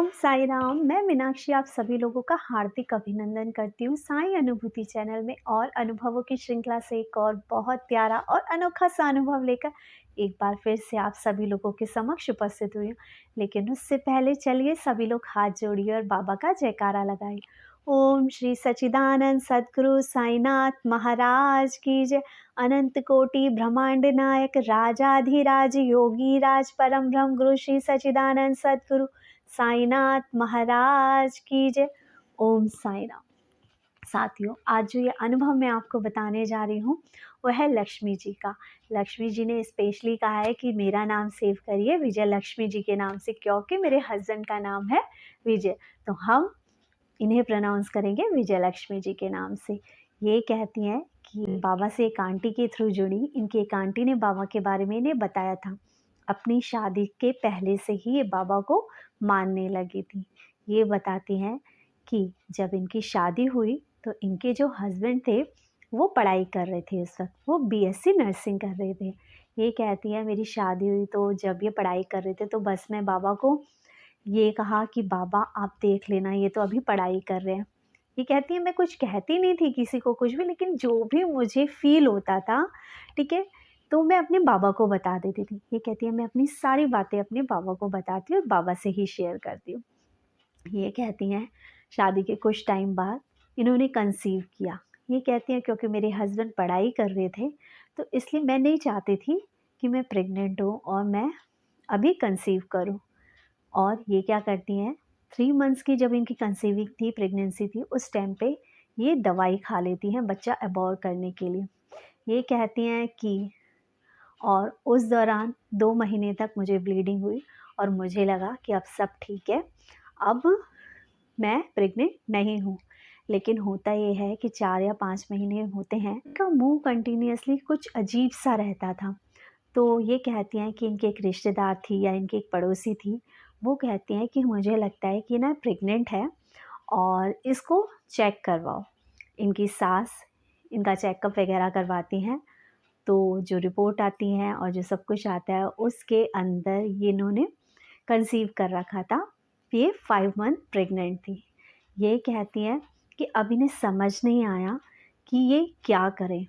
ओम साई राम। मैं मीनाक्षी आप सभी लोगों का हार्दिक अभिनंदन करती हूँ साई अनुभूति चैनल में और अनुभवों की श्रृंखला से एक और बहुत प्यारा और अनोखा सा अनुभव लेकर एक बार फिर से आप सभी लोगों के समक्ष उपस्थित हुई हूँ। लेकिन उससे पहले चलिए सभी लोग हाथ जोड़िए और बाबा का जयकारा लगाइए। ओम श्री सच्चिदानंद सद्गुरु साईनाथ महाराज की जय। अनंत कोटि ब्रह्मांड नायक राजाधिराज योगी राज परम ब्रह्म गुरु श्री सच्चिदानंद सद्गुरु साईनाथ महाराज की जय। ओम साई राम। साथियों, आज जो ये अनुभव मैं आपको बताने जा रही हूँ वो है लक्ष्मी जी का। लक्ष्मी जी ने स्पेशली कहा है कि मेरा नाम सेव करिए विजय लक्ष्मी जी के नाम से, क्योंकि मेरे हस्बैंड का नाम है विजय, तो हम इन्हें प्रोनाउंस करेंगे विजय लक्ष्मी जी के नाम से। ये कहती हैं कि बाबा से एक आंटी के थ्रू जुड़ी। इनकी एक आंटी ने बाबा के बारे में इन्हें बताया था। अपनी शादी के पहले से ही ये बाबा को मानने लगी थी। ये बताती हैं कि जब इनकी शादी हुई तो इनके जो हस्बैंड थे वो पढ़ाई कर रहे थे, उस वक्त वो बीएससी नर्सिंग कर रहे थे। ये कहती है मेरी शादी हुई तो जब ये पढ़ाई कर रहे थे तो बस मैं बाबा को ये कहा कि बाबा आप देख लेना, ये तो अभी पढ़ाई कर रहे हैं। ये कहती है मैं कुछ कहती नहीं थी किसी को कुछ भी, लेकिन जो भी मुझे फील होता था, ठीक है, तो मैं अपने बाबा को बता देती थी। ये कहती है मैं अपनी सारी बातें अपने बाबा को बताती हूँ और बाबा से ही शेयर करती हूँ। ये कहती हैं शादी के कुछ टाइम बाद इन्होंने कंसीव किया। ये कहती हैं क्योंकि मेरे हस्बैंड पढ़ाई कर रहे थे तो इसलिए मैं नहीं चाहती थी कि मैं प्रेग्नेंट हूँ और मैं अभी कंसीव करूँ। और ये क्या करती हैं, 3 मंथ्स की जब इनकी कंसीविंग थी, प्रेगनेंसी थी, उस टाइम पे ये दवाई खा लेती हैं बच्चा अबॉर्ट करने के लिए। ये कहती हैं कि और उस दौरान 2 महीने तक मुझे ब्लीडिंग हुई और मुझे लगा कि अब सब ठीक है, अब मैं प्रेग्नेंट नहीं हूँ। लेकिन होता ये है कि 4 या 5 महीने होते हैं, इनका मुँह कंटिन्यूअसली कुछ अजीब सा रहता था। तो ये कहती हैं कि इनकी एक रिश्तेदार थी या इनकी एक पड़ोसी थी, वो कहती हैं कि मुझे लगता है कि ना प्रेग्नेंट है और इसको चेक करवाओ। इनकी सास इनका चेकअप वगैरह करवाती हैं, तो जो रिपोर्ट आती हैं और जो सब कुछ आता है उसके अंदर ये इन्होंने कंसीव कर रखा था। ये 5 मंथ प्रेग्नेंट थी। ये कहती हैं कि अब इन्हें समझ नहीं आया कि ये क्या करें।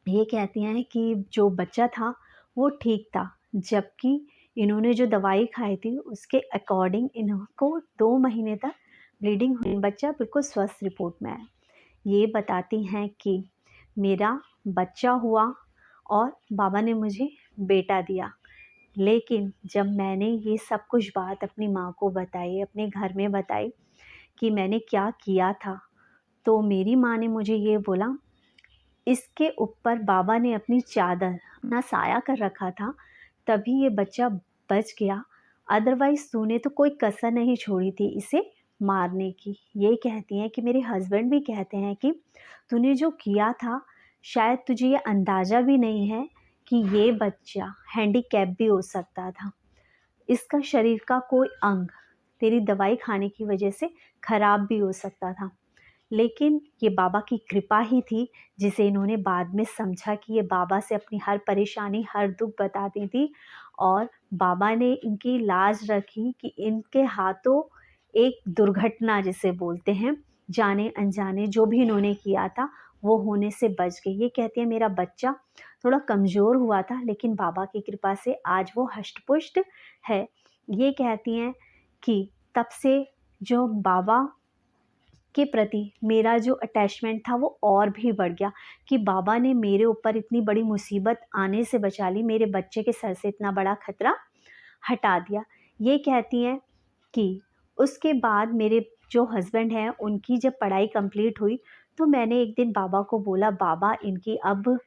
ये कहती हैं कि जो बच्चा था वो ठीक था, जबकि इन्होंने जो दवाई खाई थी उसके अकॉर्डिंग इनको 2 महीने तक ब्लीडिंग हुई, बच्चा बिल्कुल स्वस्थ रिपोर्ट में आया। ये बताती हैं कि मेरा बच्चा हुआ और बाबा ने मुझे बेटा दिया, लेकिन जब मैंने ये सब कुछ बात अपनी माँ को बताई, अपने घर में बताई कि मैंने क्या किया था, तो मेरी माँ ने मुझे ये बोला, इसके ऊपर बाबा ने अपनी चादर, अपना साया कर रखा था, तभी ये बच्चा बच गया, अदरवाइज़ तूने तो कोई कसर नहीं छोड़ी थी इसे मारने की। ये कहती हैं कि मेरे हस्बैंड भी कहते हैं कि तूने जो किया था शायद तुझे ये अंदाज़ा भी नहीं है कि ये बच्चा हैंडीकैप भी हो सकता था। इसका शरीर का कोई अंग तेरी दवाई खाने की वजह से खराब भी हो सकता था। लेकिन ये बाबा की कृपा ही थी, जिसे इन्होंने बाद में समझा कि ये बाबा से अपनी हर परेशानी, हर दुख बताती थी और बाबा ने इनकी लाज रखी कि इनके हाथों एक दुर्घटना जिसे बोलते हैं, जाने अनजाने जो भी इन्होंने किया था वो होने से बच गई। ये कहती है मेरा बच्चा थोड़ा कमज़ोर हुआ था, लेकिन बाबा की कृपा से आज वो हष्ट-पुष्ट है। ये कहती हैं कि तब से जो बाबा के प्रति मेरा जो अटैचमेंट था वो और भी बढ़ गया कि बाबा ने मेरे ऊपर इतनी बड़ी मुसीबत आने से बचा ली, मेरे बच्चे के सर से इतना बड़ा खतरा हटा दिया। ये कहती हैं कि उसके बाद मेरे जो हस्बैंड हैं उनकी जब पढ़ाई कंप्लीट हुई तो मैंने एक दिन बाबा को बोला, बाबा इनकी अब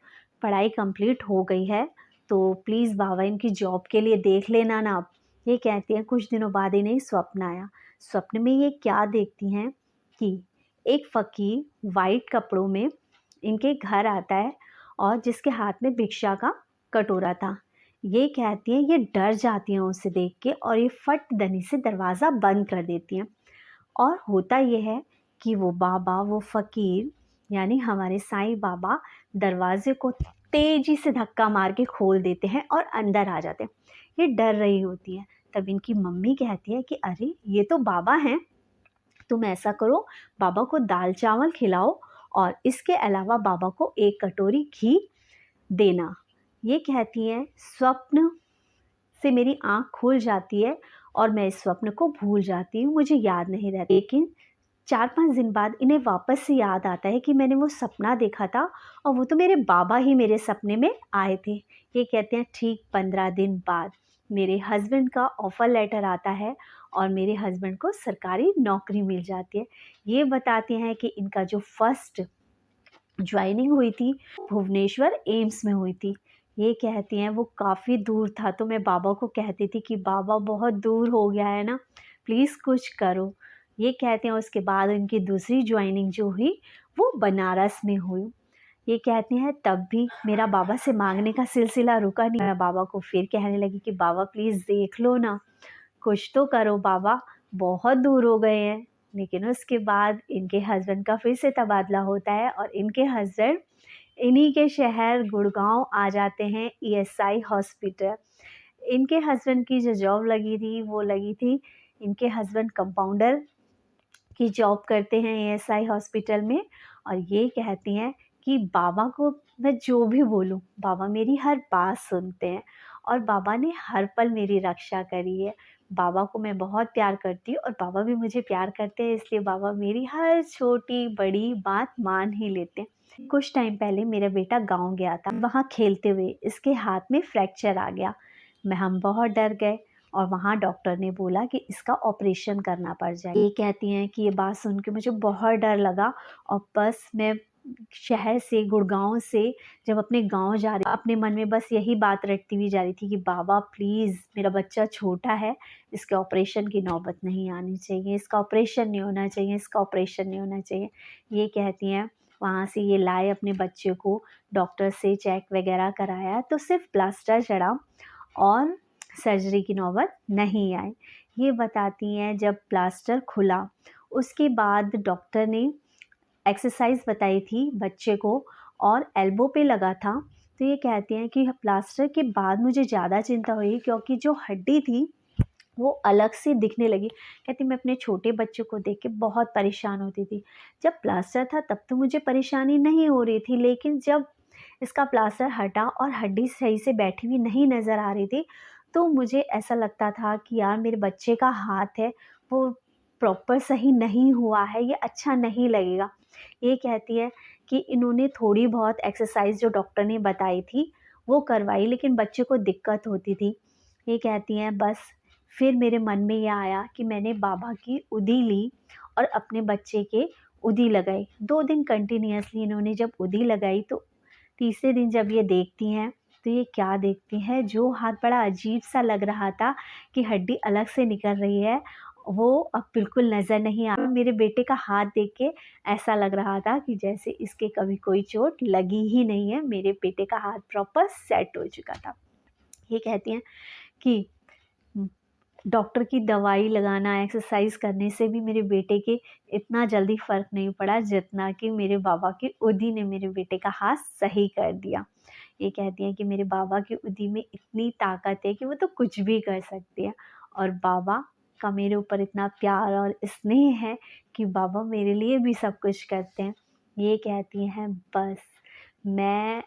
पढ़ाई कंप्लीट हो गई है तो प्लीज़ बाबा इनकी जॉब के लिए देख लेना ना आप। ये कहती हैं कुछ दिनों बाद इन्हें स्वप्न आया। स्वप्न में ये क्या देखती हैं कि एक फ़कीर वाइट कपड़ों में इनके घर आता है और जिसके हाथ में भिक्षा का कटोरा था। ये कहती हैं ये डर जाती हैं उसे देख के और ये फट दनी से दरवाज़ा बंद कर देती हैं। और होता ये है कि वो बाबा, वो फ़कीर यानी हमारे साईं बाबा दरवाज़े को तेज़ी से धक्का मार के खोल देते हैं और अंदर आ जाते हैं। ये डर रही होती हैं, तब इनकी मम्मी कहती है कि अरे ये तो बाबा हैं, तुम ऐसा करो, बाबा को दाल चावल खिलाओ और इसके अलावा बाबा को 1 कटोरी घी देना। ये कहती हैं, स्वप्न से मेरी आँख खुल जाती है और मैं इस स्वप्न को भूल जाती हूँ, मुझे याद नहीं रहता। लेकिन 4-5 दिन बाद इन्हें वापस से याद आता है कि मैंने वो सपना देखा था और वो तो मेरे बाबा ही मेरे सपने में आए थे। ये कहते हैं ठीक 15 दिन बाद मेरे हस्बैंड का ऑफ़र लेटर आता है और मेरे हस्बैंड को सरकारी नौकरी मिल जाती है। ये बताते हैं कि इनका जो फर्स्ट जॉइनिंग हुई थी भुवनेश्वर एम्स में हुई थी। ये कहती हैं वो काफ़ी दूर था, तो मैं बाबा को कहती थी कि बाबा बहुत दूर हो गया है ना, प्लीज़ कुछ करो। ये कहते हैं उसके बाद उनकी दूसरी जॉइनिंग जो हुई वो बनारस में हुई। ये कहती हैं तब भी मेरा बाबा से माँगने का सिलसिला रुका नहीं। मैं बाबा को फिर कहने लगी कि बाबा प्लीज़ देख लो ना, कुछ तो करो बाबा, बहुत दूर हो गए हैं। लेकिन उसके बाद इनके हस्बैंड का फिर से तबादला होता है और इनके हस्बैंड इन्हीं के शहर गुड़गाँव आ जाते हैं ईएसआई हॉस्पिटल। इनके हस्बैंड की जो जॉब लगी थी वो लगी थी, इनके हस्बैंड कंपाउंडर की जॉब करते हैं ईएसआई हॉस्पिटल में। और ये कहती हैं कि बाबा को मैं जो भी बोलूँ बाबा मेरी हर बात सुनते हैं और बाबा ने हर पल मेरी रक्षा करी है। बाबा को मैं बहुत प्यार करती हूँ और बाबा भी मुझे प्यार करते हैं, इसलिए बाबा मेरी हर छोटी बड़ी बात मान ही लेते हैं। कुछ टाइम पहले मेरा बेटा गाँव गया था, वहाँ खेलते हुए इसके हाथ में फ्रैक्चर आ गया। हम बहुत डर गए और वहाँ डॉक्टर ने बोला कि इसका ऑपरेशन करना पड़ जाए। ये कहती हैं कि ये बात सुन के मुझे बहुत डर लगा और बस मैं शहर से गुड़गाँव से जब अपने गाँव जा रही अपने मन में बस यही बात रटती हुई जा रही थी कि बाबा प्लीज़ मेरा बच्चा छोटा है, इसके ऑपरेशन की नौबत नहीं आनी चाहिए, इसका ऑपरेशन नहीं होना चाहिए, इसका ऑपरेशन नहीं होना चाहिए। ये कहती हैं वहाँ से ये लाए अपने बच्चे को, डॉक्टर से चेक वगैरह कराया तो सिर्फ प्लास्टर चढ़ा और सर्जरी की नौबत नहीं आई। ये बताती हैं जब प्लास्टर खुला उसके बाद डॉक्टर ने एक्सरसाइज़ बताई थी बच्चे को और एल्बो पे लगा था। तो ये कहती हैं कि प्लास्टर के बाद मुझे ज़्यादा चिंता हुई क्योंकि जो हड्डी थी वो अलग से दिखने लगी। कहती मैं अपने छोटे बच्चे को देख के बहुत परेशान होती थी। जब प्लास्टर था तब तो मुझे परेशानी नहीं हो रही थी, लेकिन जब इसका प्लास्टर हटा और हड्डी सही से बैठी हुई नहीं नज़र आ रही थी, तो मुझे ऐसा लगता था कि यार मेरे बच्चे का हाथ है वो प्रॉपर सही नहीं हुआ है, ये अच्छा नहीं लगेगा। ये कहती है कि इन्होंने थोड़ी बहुत एक्सरसाइज़ जो डॉक्टर ने बताई थी वो करवाई, लेकिन बच्चे को दिक्कत होती थी। ये कहती हैं बस फिर मेरे मन में ये आया कि मैंने बाबा की उदी ली और अपने बच्चे के उदी लगाई। 2 दिन कंटिन्यूअसली इन्होंने जब उदी लगाई तो तीसरे दिन जब ये देखती हैं तो ये क्या देखती हैं, जो हाथ बड़ा अजीब-सा लग रहा था कि हड्डी अलग से निकल रही है, वो अब बिल्कुल नज़र नहीं आ रहा। मेरे बेटे का हाथ देख के ऐसा लग रहा था कि जैसे इसके कभी कोई चोट लगी ही नहीं है, मेरे बेटे का हाथ प्रॉपर सेट हो चुका था। ये कहती हैं कि डॉक्टर की दवाई लगाना, एक्सरसाइज़ करने से भी मेरे बेटे के इतना जल्दी फ़र्क नहीं पड़ा जितना कि मेरे बाबा की उदी ने मेरे बेटे का हाथ सही कर दिया। ये कहती हैं कि मेरे बाबा की उदी में इतनी ताकत है कि वो तो कुछ भी कर सकते हैं और बाबा का मेरे ऊपर इतना प्यार और स्नेह है कि बाबा मेरे लिए भी सब कुछ करते हैं। ये कहती हैं बस मैं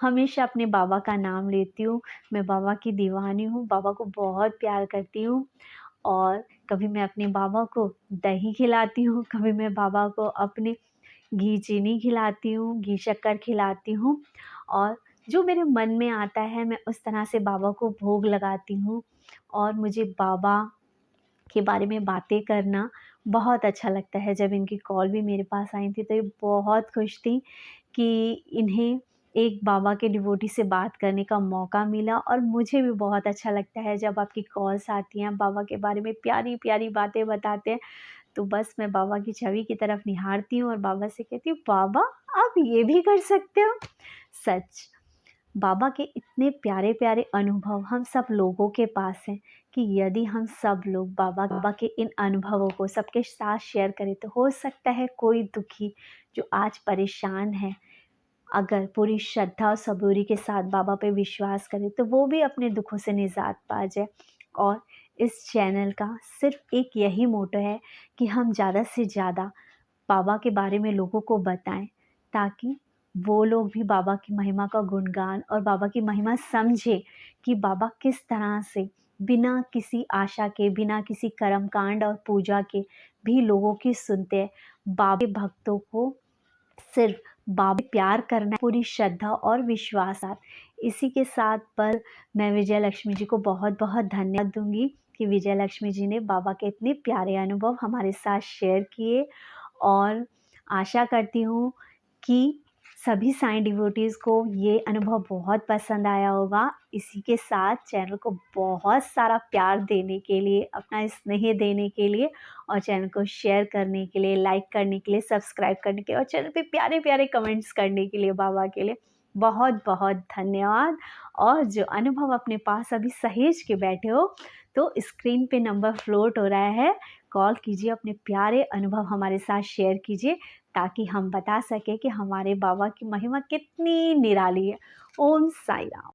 हमेशा अपने बाबा का नाम लेती हूँ, मैं बाबा की दीवानी हूँ, बाबा को बहुत प्यार करती हूँ और कभी मैं अपने बाबा को दही खिलाती हूँ, कभी मैं बाबा को अपने घी चीनी खिलाती हूँ, घी शक्कर खिलाती हूँ और जो मेरे मन में आता है मैं उस तरह से बाबा को भोग लगाती हूँ और मुझे बाबा के बारे में बातें करना बहुत अच्छा लगता है। जब इनकी कॉल भी मेरे पास आई थी तो ये बहुत खुश थी कि इन्हें एक बाबा के डिवोटी से बात करने का मौका मिला और मुझे भी बहुत अच्छा लगता है जब आपकी कॉल्स आती हैं, बाबा के बारे में प्यारी-प्यारी बातें बताते हैं, तो बस मैं बाबा की छवि की तरफ निहारती हूँ और बाबा से कहती हूँ, "बाबा आप ये भी कर सकते हो?" सच बाबा के इतने प्यारे-प्यारे अनुभव हम सब लोगों के पास हैं कि यदि हम सब लोग बाबा के इन अनुभवों को सबके साथ शेयर करें तो हो सकता है कोई दुखी जो आज परेशान है, अगर पूरी श्रद्धा और सबूरी के साथ बाबा पे विश्वास करे तो वो भी अपने दुखों से निजात पा जाए और इस चैनल का सिर्फ़ एक यही मोटो है कि हम ज़्यादा से ज़्यादा बाबा के बारे में लोगों को बताएँ, ताकि वो लोग भी बाबा की महिमा का गुणगान और बाबा की महिमा समझें कि बाबा किस तरह से बिना किसी आशा के, बिना किसी कर्मकांड और पूजा के भी लोगों की सुनते हैं। बाबा के भक्तों को सिर्फ़ बाबा से प्यार करना है, पूरी श्रद्धा और विश्वास साथ। इसी के साथ पर मैं विजय लक्ष्मी जी को बहुत-बहुत धन्यवाद दूँगी कि विजय लक्ष्मी जी ने बाबा के इतने प्यारे अनुभव हमारे साथ शेयर किए, और आशा करती हूँ कि सभी साईं डिवोटीज़ को ये अनुभव बहुत पसंद आया होगा। इसी के साथ चैनल को बहुत सारा प्यार देने के लिए, अपना स्नेह देने के लिए, और चैनल को शेयर करने के लिए, लाइक करने के लिए, सब्सक्राइब करने के लिए और चैनल पे प्यारे-प्यारे कमेंट्स करने के लिए बाबा के लिए बहुत-बहुत धन्यवाद। और जो अनुभव अपने पास अभी सहेज के बैठे हो, तो स्क्रीन पे नंबर फ्लोट हो रहा है, कॉल कीजिए, अपने प्यारे अनुभव हमारे साथ शेयर कीजिए, ताकि हम बता सकें कि हमारे बाबा की महिमा कितनी निराली है। ओम साई राम।